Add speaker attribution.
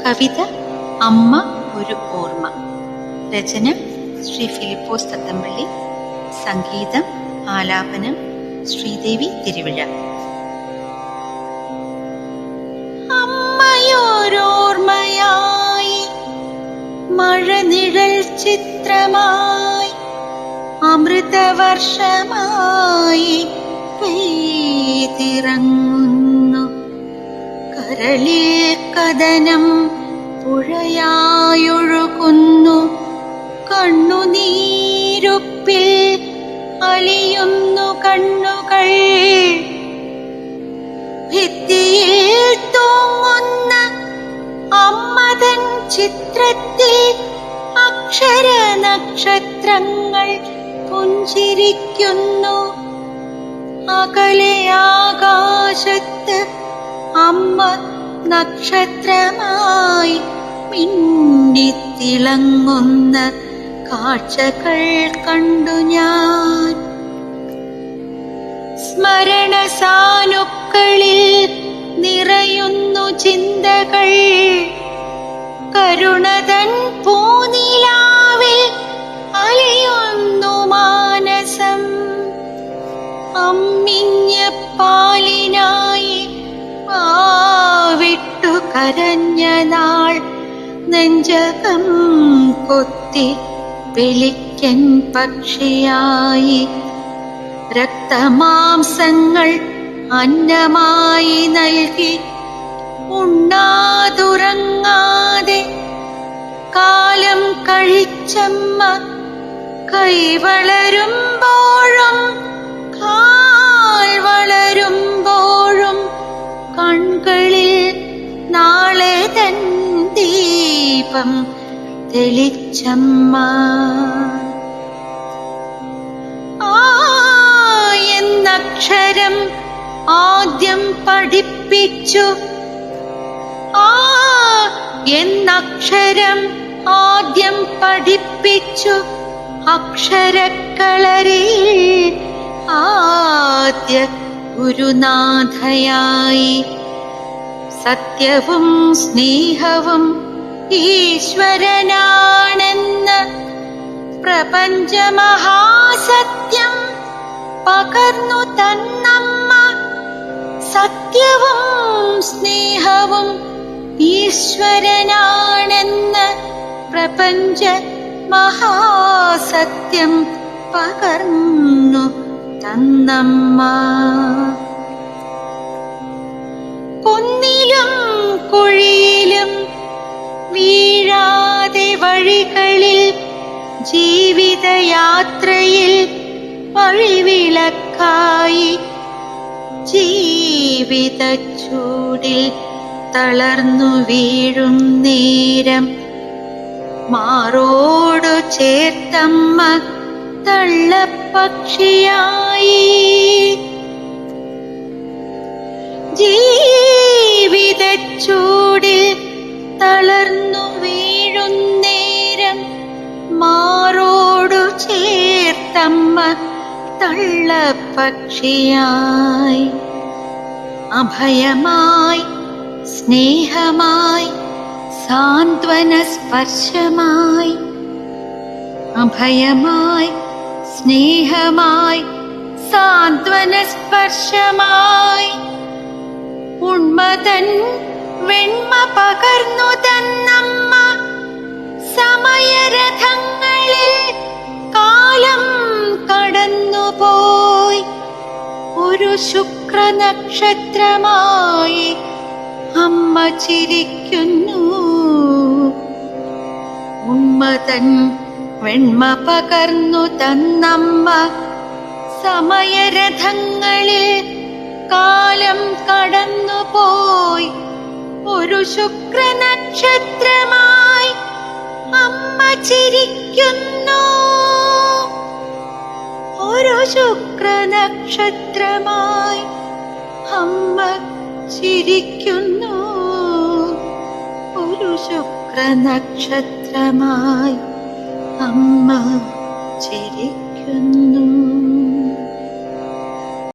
Speaker 1: കവിത അമ്മ ഒരു ഓർമ്മ. രചന ശ്രീ ഫിലിപ്പോസ് തത്തമ്പള്ളി. സംഗീതം ആലാപനം ശ്രീദേവി തിരുവിഴ. അമ്മയോരോർമ്മയായി മഴനിഴൽ ചിത്രമായി അമൃതവർഷമായി പെയ്തിറങ്ങുന്നു. കരളിൽ കഥനം പുഴയായൊഴുകുന്നു. കണ്ണുനീരുപ്പിൽ അലിയുന്നു കണ്ണുകൾ. ഭിത്തിയിൽ തൂങ്ങുന്ന അമ്മതൻ ചിത്രത്തിൽ അക്ഷര നക്ഷത്രങ്ങൾ പുഞ്ചിരിക്കുന്നു. അകലെ ആകാശത്ത് അമ്മ നക്ഷത്രമായി മിന്നിത്തിളങ്ങുന്ന കാഴ്ചകൾ കണ്ടു ഞാൻ. സ്മരണസാനുക്കളിൽ നിറയുന്നു ചിന്തകൾ. കരുണതൻ പൂനിലാവിൽ അലയുന്നു മാനസം. അമ്മിഞ്ഞ പാലിനായി വിട്ടു കരഞ്ഞ നാൾ നെഞ്ചകം കൊത്തി വെളിക്കൻ പക്ഷിയായി. രക്തമാംസങ്ങൾ അന്നമായി നൽകി ഉണ്ണാതുറങ്ങാതെ കാലം കഴിച്ചമ്മ. കൈവളരുമ്പോഴും കാൽ വളരുമ്പോഴും കൺകളിൽ നാളെ തൻ ദീപം തെളിച്ചമ്മ. എന്നക്ഷരം ആദ്യം പഠിപ്പിച്ചു. എന്നക്ഷരം ആദ്യം പഠിപ്പിച്ചു അക്ഷരക്കളരിൽ ആദ്യ ഗുരുനാഥയായി. സത്യവും സ്നേഹവും ഈശ്വരനാണെന്ന് പ്രപഞ്ചമഹാസത്യം പകർന്നു തന്നമ്മ. സത്യവും സ്നേഹവും ഈശ്വരനാണെന്ന് പ്രപഞ്ച മഹാസത്യം പകർന്നു തന്നമ്മ. കുന്നിലും കുഴിയിലും വീഴാതെ വഴികളിൽ ജീവിതയാത്രയിൽ വഴിവിളക്കായി. ജീവിതച്ചൂടിൽ തളർന്നു വീഴും നേരം മാറോടു ചേർത്തമ്മ തള്ളപ്പക്ഷിയായി. ജീവിതച്ചൂടിൽ തളർന്നു വീഴും നേരം മാറോടു ചേർത്തമ്മ തള്ളപ്പക്ഷിയായി. അഭയമായി സ്നേഹമായി സാന്ത്വന സ്പർശമായി. അഭയമായി സ്നേഹമായി സാന്ത്വന സ്പർശമായി. ഉണ്മതൻ വെണ്മ പകർന്നു തന്നമ്മ. സമയരഥങ്ങളിൽ കാലം കടന്നുപോയി. ഒരു ശുക്രനക്ഷത്രമായി അമ്മ ചിരിക്കുന്നു. ഉണ്മതൻ വെണ്മ പകർന്നു തന്നമ്മ. സമയരഥങ്ങളിൽ കാലം കടന്നുപോയി. ഒരു ശുക്രനക്ഷത്രമായി അമ്മ ചിരിക്കുന്നു. ഒരു ശുക്രനക്ഷത്രമായി അമ്മ ചിരിക്കുന്നു. ഒരു ശുക്രനക്ഷത്രമായി അമ്മ ചിരിക്കുന്നു.